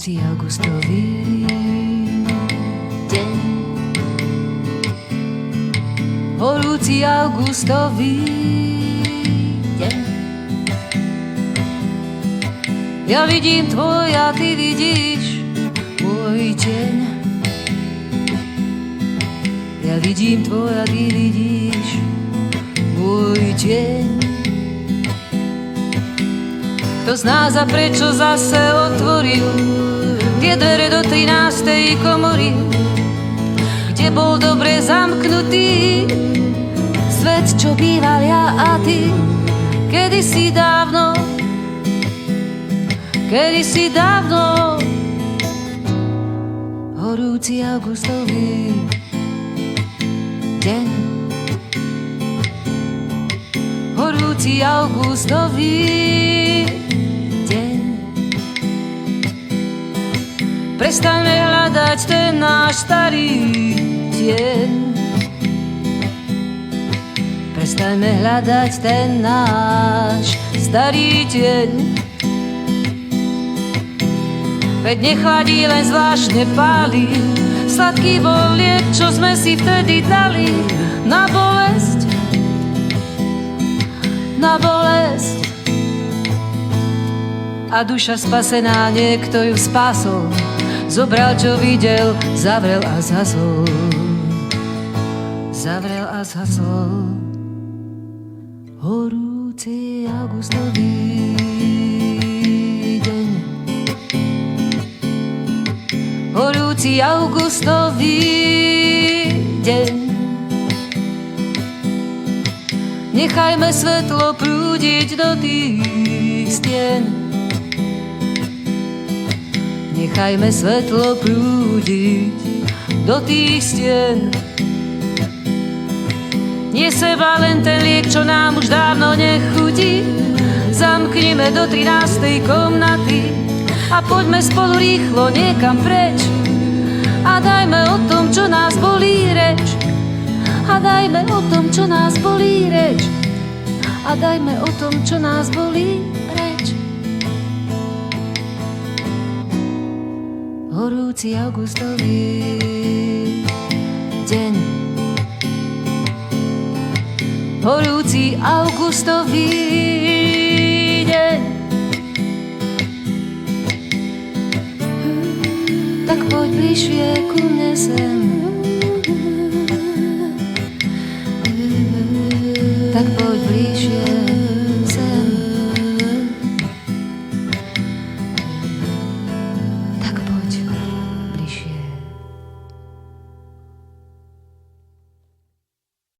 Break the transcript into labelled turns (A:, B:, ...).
A: horúci augustový deň. Horúci augustový deň. Ja vidím tvoj a ty vidíš môj deň. Ja vidím tvoj a ty vidíš môj deň. Kto z nás a prečo zase otvoril tie dvere do 13. komory, kde bol dobre zamknutý svet, čo býval ja a ty kedysi dávno, kedysi dávno. Horúci augustový deň. Horúci augustový deň. Prestaňme hľadať ten náš starý deň. Prestaňme hľadať ten náš starý deň. Veď nechladí, len zvláštne páli. Sladký bol liek, čo sme si vtedy dali na bolesť, na bolesť. A duša spasená, niekto ju spásol, zobral, čo videl, zavrel a zhasol. Zavrel a zhasol. Horúci augustový deň. Horúci augustový deň. Nechajme svetlo prúdiť do tých stien. Nechajme svetlo prúdiť do tých stien. Nie seba, len ten liek, čo nám už dávno nechutí. Zamknime do 13. komnaty a poďme spolu rýchlo niekam preč. A dajme o tom, čo nás bolí reč. A dajme o tom, čo nás bolí reč. A dajme o tom, čo nás bolí reč. Horúci augustový deň. Horúci augustový deň. Tak poď bližšie ku mne sem. Tak poď bližšie.